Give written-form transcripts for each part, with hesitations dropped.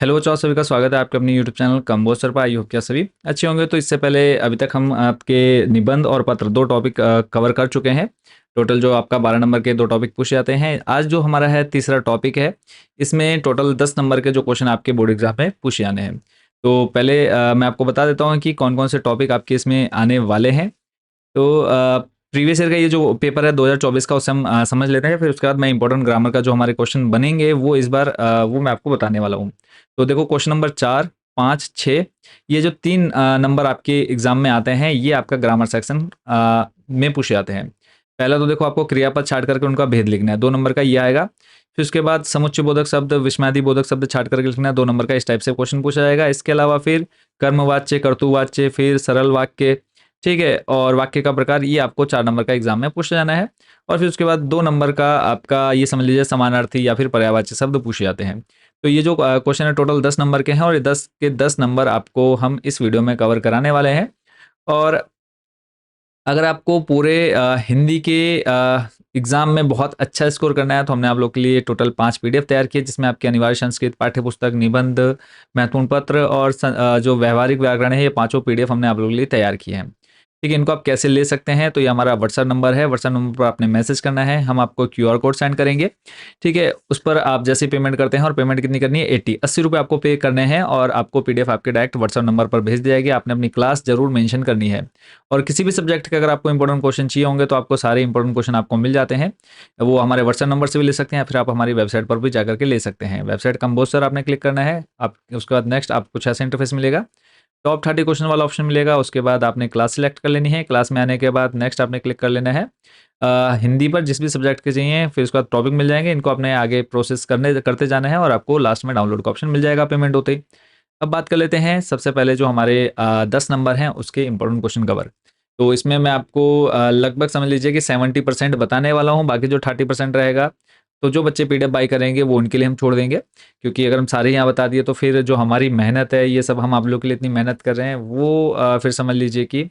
Hello बच्चों, आप सभी का स्वागत है आपके अपने यूट्यूब चैनल कंबोज सर पर। आई होप क्या सभी अच्छे होंगे। तो इससे पहले अभी तक हम आपके निबंध और पत्र दो टॉपिक कवर कर चुके हैं। टोटल जो आपका 12 नंबर के दो टॉपिक पूछे जाते हैं। आज जो हमारा है तीसरा टॉपिक है, इसमें टोटल 10 नंबर के जो क्वेश्चन आपके बोर्ड एग्जाम में पूछे जाने हैं। तो पहले मैं आपको बता देता हूँ कि कौन कौन से टॉपिक आपके इसमें आने वाले हैं। तो प्रीवियस ईयर का ये जो पेपर है 2024 का, उसे हम समझ लेते हैं। फिर उसके बाद मैं इंपॉर्टेंट ग्रामर का जो हमारे क्वेश्चन बनेंगे वो इस बार वो मैं आपको बताने वाला हूँ। तो देखो, क्वेश्चन नंबर 4, 5, 6, ये जो 3 नंबर आपके एग्जाम में आते हैं, ये आपका ग्रामर सेक्शन में पूछे जाते हैं। पहला तो देखो, आपको क्रियापद छाट करके उनका भेद लिखना है, 2 नंबर का ये आएगा। फिर उसके बाद समुच्चय बोधक शब्द, विस्मयादि बोधक शब्द छाट करके लिखना है, 2 नंबर का। इस टाइप से क्वेश्चन पूछा जाएगा। इसके अलावा फिर कर्मवाच्य, कर्तुवाच्य, फिर सरल वाक्य, ठीक है, और वाक्य का प्रकार, ये आपको 4 नंबर का एग्जाम में पूछा जाना है। और फिर उसके बाद 2 नंबर का आपका ये समझ लीजिए समानार्थी या फिर पर्यायवाची शब्द पूछे जाते हैं। तो ये जो क्वेश्चन है टोटल 10 नंबर के हैं, और ये 10 के 10 नंबर आपको हम इस वीडियो में कवर कराने वाले हैं। और अगर आपको पूरे हिंदी के एग्जाम में बहुत अच्छा स्कोर करना है, तो हमने आप लोग के लिए टोटल 5 पीडीएफ तैयार किए, जिसमें आपके अनिवार्य संस्कृत पाठ्य पुस्तक, निबंध, महत्वपूर्ण पत्र और जो व्यवहारिक व्याकरण है, ये पांचों पीडीएफ हमने आप लोगों के लिए तैयार किए हैं। ठीक है, इनको आप कैसे ले सकते हैं, तो ये हमारा व्हाट्सएप नंबर है। व्हाट्सएप नंबर पर आपने मैसेज करना है, हम आपको क्यूआर कोड सेंड करेंगे। ठीक है, उस पर आप जैसे पेमेंट करते हैं, और पेमेंट कितनी करनी है, 80 रुपये आपको पे करने हैं, और आपको पीडीएफ आपके डायरेक्ट व्हाट्सएप नंबर पर भेज दी जाएगी। आपने अपनी क्लास जरूर मेंशन करनी है। और किसी भी सब्जेक्ट के अगर आपको इंपॉर्टेंट क्वेश्चन चाहिए होंगे, तो आपको सारे इंपॉर्टेंट क्वेश्चन आपको मिल जाते हैं। वो हमारे व्हाट्सएप नंबर से भी ले सकते हैं, फिर आप हमारी वेबसाइट पर भी जाकर के ले सकते हैं। वेबसाइट कंबोज सर आपने क्लिक करना है। आप उसके बाद नेक्स्ट आपको कुछ ऐसा इंटरफेस मिलेगा, टॉप 30 क्वेश्चन वाला ऑप्शन मिलेगा। उसके बाद आपने क्लास सिलेक्ट कर लेनी है। क्लास में आने के बाद नेक्स्ट आपने क्लिक कर लेना है हिंदी पर, जिस भी सब्जेक्ट के चाहिए। फिर उसके बाद टॉपिक मिल जाएंगे, इनको आपने आगे प्रोसेस करते जाना है, और आपको लास्ट में डाउनलोड का ऑप्शन मिल जाएगा पेमेंट होते ही। अब बात कर लेते हैं सबसे पहले जो हमारे 10 नंबर हैं उसके इंपॉर्टेंट क्वेश्चन कवर। तो इसमें मैं आपको लगभग समझ लीजिए कि 70% बताने वाला हूँ। बाकी जो 30% रहेगा, तो जो बच्चे पीडीएफ बाई करेंगे वो उनके लिए हम छोड़ देंगे। क्योंकि अगर हम सारे यहाँ बता दिए, तो फिर जो हमारी मेहनत है, ये सब हम आप लोग के लिए इतनी मेहनत कर रहे हैं, वो फिर समझ लीजिए कि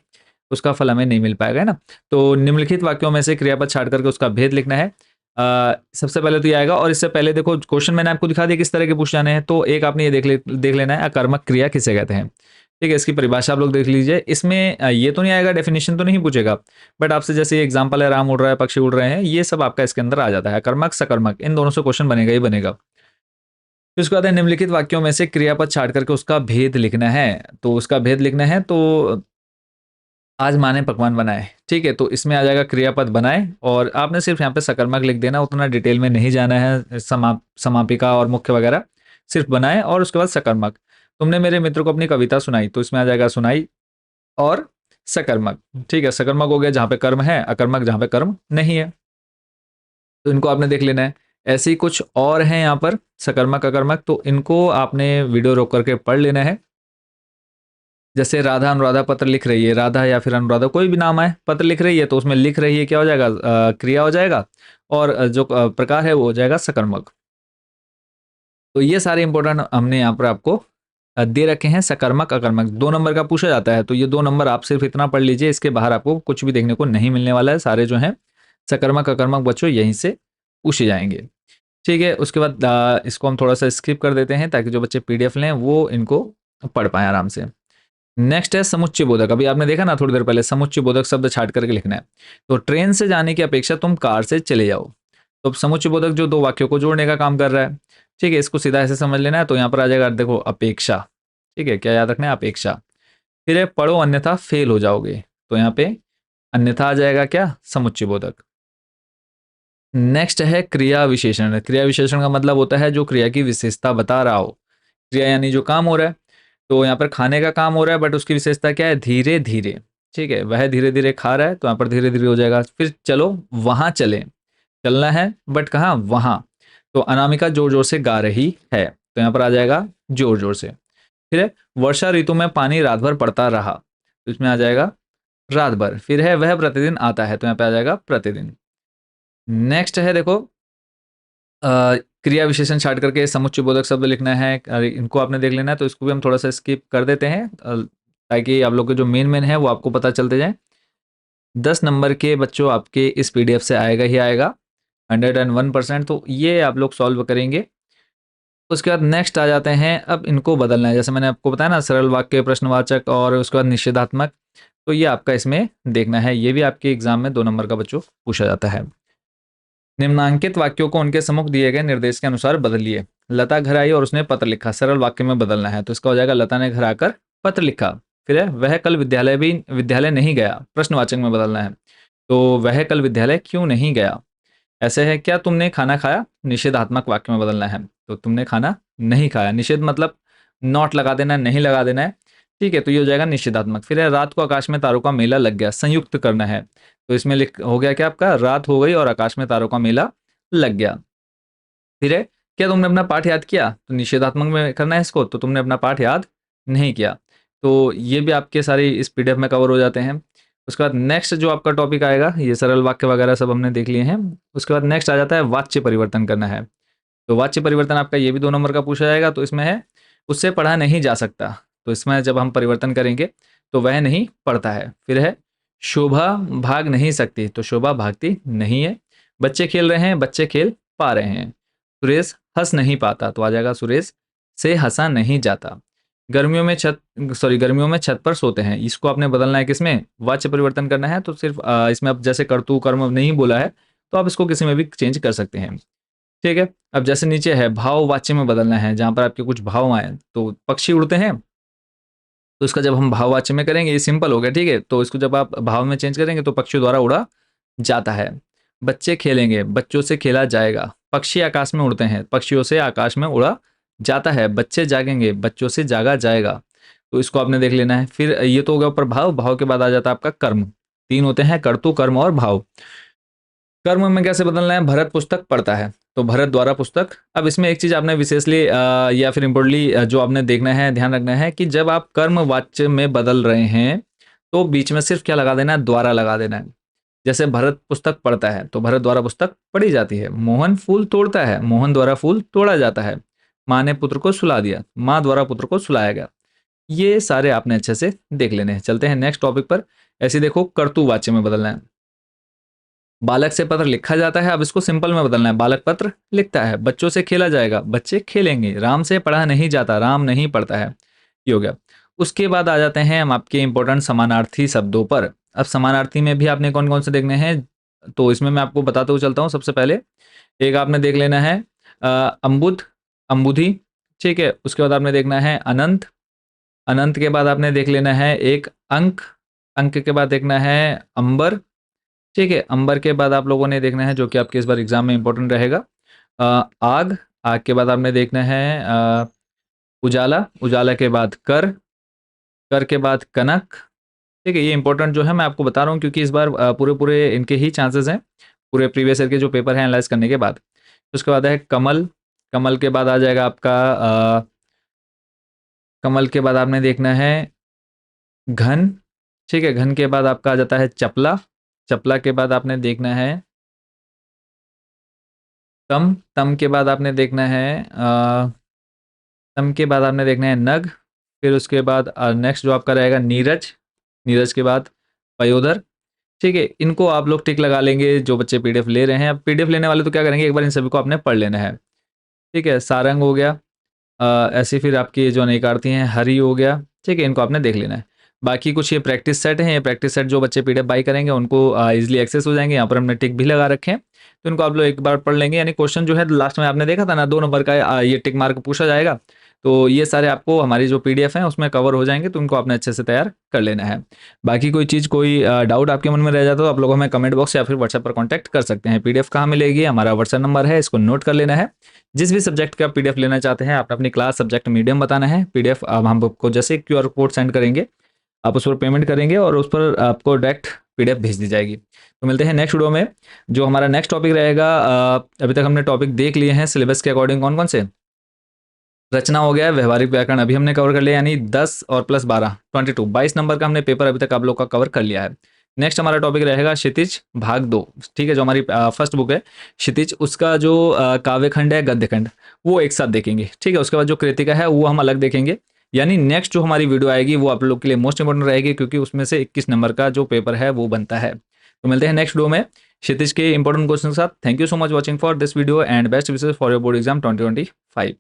उसका फल हमें नहीं मिल पाएगा, है ना। तो निम्नलिखित वाक्यों में से क्रियापद छाट करके उसका भेद लिखना है। सबसे पहले तो ये आएगा। और इससे पहले देखो, क्वेश्चन मैंने आपको दिखा दिया किस तरह के पूछ जाने हैं। तो एक आपने ये देख लेना है, अकर्मक क्रिया किसे कहते हैं। ठीक है, इसकी परिभाषा आप लोग देख लीजिए। इसमें ये तो नहीं आएगा, डेफिनेशन तो नहीं पूछेगा, बट आपसे जैसे एग्जांपल है, राम उड़ रहा है, पक्षी उड़ रहे हैं, ये सब आपका इसके अंदर आ जाता है। अकर्मक, सकर्मक, इन दोनों से क्वेश्चन बनेगा ही बनेगा। फिर उसके बाद है, निम्नलिखित वाक्यों में से क्रियापद छाट करके उसका भेद लिखना है। तो उसका भेद लिखना है, तो आज माँ ने पकवान बनाए। ठीक है, तो इसमें आ जाएगा क्रियापद बनाए, और आपने सिर्फ यहाँ पे सकर्मक लिख देना, उतना डिटेल में नहीं जाना है, समापिका और मुख्य वगैरह, सिर्फ बनाए। और उसके बाद सकर्मक, तुमने मेरे मित्र को अपनी कविता सुनाई, तो इसमें आ जाएगा सुनाई और सकर्मक। ठीक है, सकर्मक हो गया जहाँ पे कर्म है, अकर्मक जहाँ पे कर्म नहीं है। तो इनको आपने देख लेना है। ऐसे ही कुछ और हैं यहाँ पर सकर्मक, अकर्मक, तो इनको आपने वीडियो रोक करके पढ़ लेना है। जैसे राधा अनुराधा पत्र लिख रही है, राधा या फिर अनुराधा कोई भी नाम है, पत्र लिख रही है, तो उसमें लिख रही है क्या हो जाएगा, क्रिया हो जाएगा। और जो प्रकार है वो हो जाएगा सकर्मक। तो ये सारे इंपॉर्टेंट हमने यहाँ पर आपको दे रखे हैं। सकर्मक, अकर्मक 2 नंबर का पूछा जाता है, तो ये 2 नंबर आप सिर्फ इतना पढ़ लीजिए, इसके बाहर आपको कुछ भी देखने को नहीं मिलने वाला है। सारे जो हैं सकर्मक, अकर्मक बच्चों यहीं से पूछे जाएंगे। ठीक है, उसके बाद इसको हम थोड़ा सा स्किप कर देते हैं, ताकि जो बच्चे पीडीएफ लें वो इनको पढ़ पाएं आराम से। नेक्स्ट है समुच्चय बोधक। अभी आपने देखा ना थोड़ी देर पहले, समुच्चय बोधक शब्द छाट करके लिखना है। तो ट्रेन से जाने की अपेक्षा तुम कार से चले जाओ। तो समुच्चय बोधक जो 2 वाक्यों को जोड़ने का काम कर रहा है। ठीक है, इसको सीधा ऐसे समझ लेना है। तो यहाँ पर आ जाएगा, देखो, अपेक्षा। ठीक है, क्या याद रखना है, अपेक्षा। फिर है पढ़ो अन्यथा फेल हो जाओगे, तो यहाँ पे अन्यथा आ जाएगा क्या, समुच्चय बोधक। नेक्स्ट है क्रिया विशेषण। क्रिया विशेषण का मतलब होता है जो क्रिया की विशेषता बता रहा हो। क्रिया यानी जो काम हो रहा है, तो यहाँ पर खाने का काम हो रहा है, बट उसकी विशेषता क्या है, धीरे धीरे। ठीक है, वह धीरे धीरे खा रहा है, तो यहाँ पर धीरे धीरे हो जाएगा। फिर चलो वहां चले, चलना है बट कहाँ, वहां। तो अनामिका जोर जोर से गा रही है, तो यहाँ पर आ जाएगा जोर जोर से। फिर है वर्षा ऋतु में पानी रात भर पड़ता रहा, तो इसमें आ जाएगा रात भर। फिर है वह प्रतिदिन आता है, तो यहाँ पे आ जाएगा प्रतिदिन। नेक्स्ट है, देखो, क्रिया विशेषण छाट करके समुच्चय बोधक शब्द लिखना है। इनको आपने देख लेना है, तो इसको भी हम थोड़ा सा स्किप कर देते हैं, ताकि आप लोग के जो मेन मेन है वो आपको पता चलते जाए। 10 नंबर के बच्चों आपके इस पीडीएफ से आएगा ही आएगा, 101%। तो ये आप लोग सॉल्व करेंगे। उसके बाद नेक्स्ट आ जाते हैं, अब इनको बदलना है। जैसे मैंने आपको बताया ना, सरल वाक्य, प्रश्नवाचक और उसके बाद निषेधात्मक, तो ये आपका इसमें देखना है। ये भी आपके एग्जाम में 2 नंबर का बच्चों पूछा जाता है। निम्नांकित वाक्यों को उनके सम्मुख दिए गए निर्देश के अनुसार बदलिए। लता घर आई और उसने पत्र लिखा, सरल वाक्य में बदलना है, तो इसका हो जाएगा लता ने घर आकर पत्र लिखा। फिर है वह कल विद्यालय नहीं गया, प्रश्नवाचक में बदलना है, तो वह कल विद्यालय क्यों नहीं गया। ऐसे है, क्या तुमने खाना खाया, निषेधात्मक वाक्य में बदलना है, तो तुमने खाना नहीं खाया। निषेध मतलब नॉट लगा देना है, नहीं लगा देना है, ठीक है, तो ये हो जाएगा निषेधात्मक। फिर है रात को आकाश में तारों का मेला लग गया, संयुक्त करना है, तो इसमें लिख हो गया क्या आपका, रात हो गई और आकाश में तारों का मेला लग गया। फिर है, क्या तुमने अपना पाठ याद किया, तो निषेधात्मक में करना है इसको, तो तुमने अपना पाठ याद नहीं किया। तो ये भी आपके सारे इस पीडीएफ में कवर हो जाते हैं। उसके बाद नेक्स्ट जो आपका टॉपिक आएगा, ये सरल वाक्य वगैरह सब हमने देख लिए हैं। उसके बाद नेक्स्ट आ जाता है वाच्य परिवर्तन करना है। तो वाच्य परिवर्तन आपका ये भी 2 नंबर का पूछा जाएगा। तो इसमें है, उससे पढ़ा नहीं जा सकता, तो इसमें जब हम परिवर्तन करेंगे तो वह नहीं पढ़ता है। फिर है, शोभा भाग नहीं सकती, तो शोभा भागती नहीं है। बच्चे खेल रहे हैं, बच्चे खेल पा रहे हैं। सुरेश हंस नहीं पाता, तो आ जाएगा सुरेश से हंसा नहीं जाता। गर्मियों में छत पर सोते हैं, इसको आपने बदलना है किसमें, वाच्य परिवर्तन करना है। तो सिर्फ इसमें अब जैसे कर्तु कर्म नहीं बोला है, तो आप इसको किसी में भी चेंज कर सकते हैं, ठीक है। अब जैसे नीचे है, भाव वाच्य में बदलना है, जहां पर आपके कुछ भाव आए, तो पक्षी उड़ते हैं, तो इसका जब हम भाववाच्य में करेंगे, ये सिंपल हो गया, ठीक है। तो इसको जब आप भाव में चेंज करेंगे तो पक्षियों द्वारा उड़ा जाता है। बच्चे खेलेंगे, बच्चों से खेला जाएगा। पक्षी आकाश में उड़ते हैं, पक्षियों से आकाश में उड़ा जाता है। बच्चे जागेंगे, बच्चों से जागा जाएगा, तो इसको आपने देख लेना है। फिर ये तो हो गया ऊपर भाव, भाव के बाद आ जाता है आपका कर्म। 3 होते हैं, कर्तु, कर्म और भाव। कर्म में कैसे बदलना है, भरत पुस्तक पढ़ता है, तो भरत द्वारा पुस्तक। अब इसमें एक चीज आपने विशेषली या फिर इम्पोर्टेंटली जो आपने देखना है, ध्यान रखना है कि जब आप कर्म वाच्य में बदल रहे हैं तो बीच में सिर्फ क्या लगा देना है, द्वारा लगा देना है। जैसे भरत पुस्तक पढ़ता है, तो भरत द्वारा पुस्तक पढ़ी जाती है। मोहन फूल तोड़ता है, मोहन द्वारा फूल तोड़ा जाता है। माँ ने पुत्र को सुला दिया, माँ द्वारा पुत्र को सुलाया गया। ये सारे आपने अच्छे से देख लेने हैं। चलते हैं नेक्स्ट टॉपिक पर। ऐसे देखो, कर्तुवाच्य में बदलना है। बालक से पत्र लिखा जाता है, अब इसको सिंपल में बदलना है। बालक पत्र लिखता है। बच्चों से खेला जाएगा, बच्चे खेलेंगे। राम से पढ़ा नहीं जाता, राम नहीं पढ़ता है। ये हो गया। उसके बाद आ जाते हैं हम आपके इंपॉर्टेंट समानार्थी शब्दों पर। अब समानार्थी में भी आपने कौन कौन से देखने हैं, तो इसमें मैं आपको बताते हुए चलता हूँ। सबसे पहले एक आपने देख लेना है अम्बुद, अम्बुधि, ठीक है। उसके बाद आपने देखना है अनंत, अनंत के बाद आपने देख लेना है एक अंक, अंक के बाद देखना है अंबर, ठीक है। अंबर के बाद आप लोगों ने देखना है, जो कि आपके इस बार एग्जाम में इंपॉर्टेंट रहेगा, आग, आग के बाद आपने देखना है उजाला, उजाला के बाद कर, कर के बाद कनक, ठीक है। ये इंपॉर्टेंट जो है मैं आपको बता रहा हूँ, क्योंकि इस बार पूरे पूरे इनके ही चांसेस हैं, पूरे प्रीवियस ईयर के जो पेपर हैं एनालाइज करने के बाद। उसके बाद है कमल, कमल के बाद आ जाएगा आपका कमल के बाद आपने देखना है घन, ठीक है। घन के बाद आपका आ जाता है चपला, चपला के बाद आपने देखना है तम, तम के बाद आपने देखना है तम के बाद आपने देखना है नग। फिर उसके बाद नेक्स्ट जो आपका रहेगा नीरज, नीरज के बाद पयोदर, ठीक है। इनको आप लोग टिक लगा लेंगे जो बच्चे पीडीएफ ले रहे हैं। अब पीडीएफ लेने वाले तो क्या करेंगे, एक बार इन सभी को आपने पढ़ लेना है, ठीक है। सारंग हो गया, ऐसे फिर आपकी जो अनेकार्थी हैं, हरी हो गया, ठीक है। इनको आपने देख लेना है। बाकी कुछ ये प्रैक्टिस सेट हैं, ये प्रैक्टिस सेट जो बच्चे पीडीएफ बाई करेंगे उनको इजीली एक्सेस हो जाएंगे। यहाँ पर हमने टिक भी लगा रखे हैं, तो इनको आप लोग एक बार पढ़ लेंगे। यानी क्वेश्चन जो है लास्ट में आपने देखा था ना, 2 नंबर का ये टिक मार्क पूछा जाएगा, तो ये सारे आपको हमारी जो पीडीएफ है उसमें कवर हो जाएंगे, तो उनको आपने अच्छे से तैयार कर लेना है। बाकी कोई चीज़, कोई डाउट आपके मन में रह जाता तो आप लोग हमें कमेंट बॉक्स या फिर व्हाट्सएप पर कॉन्टैक्ट कर सकते हैं। पीडीएफ कहाँ मिलेगी, हमारा व्हाट्सएप नंबर है, इसको नोट कर लेना है। जिस भी सब्जेक्ट का पीडीएफ लेना चाहते हैं, आपने अपनी क्लास, सब्जेक्ट, मीडियम बताना है। पीडीएफ अब हम आपको जैसे क्यूआर कोड सेंड करेंगे, आप उस पर पेमेंट करेंगे और उस पर आपको डायरेक्ट पीडीएफ भेज दी जाएगी। तो मिलते हैं नेक्स्ट वीडियो में। जो हमारा नेक्स्ट टॉपिक रहेगा, अभी तक हमने टॉपिक देख लिए हैं सिलेबस के अकॉर्डिंग, कौन कौन से। रचना हो गया है, व्यवहारिक व्याकरण अभी हमने कवर कर लिया, यानी 10 और प्लस 12 22 नंबर का हमने पेपर अभी तक आप लोग का कवर कर लिया है। नेक्स्ट हमारा टॉपिक रहेगा क्षितिज भाग 2, ठीक है। जो हमारी फर्स्ट बुक है क्षितिज, उसका जो काव्यखंड है, गद्यखंड, वो एक साथ देखेंगे, ठीक है। उसके बाद जो कृतिका है वो हम अलग देखेंगे। यानी नेक्स्ट जो हमारी वीडियो आएगी वो आप लोग के लिए मोस्ट इंपॉर्टेंट रहेगी, क्योंकि उसमें से 21 नंबर का जो पेपर है वो बनता है। तो मिलते हैं नेक्स्ट वीडियो में क्षितिज के इंपॉर्टेंट क्वेश्चन के साथ। Thank you so much watching for this video and best wishes for your board exam 2025।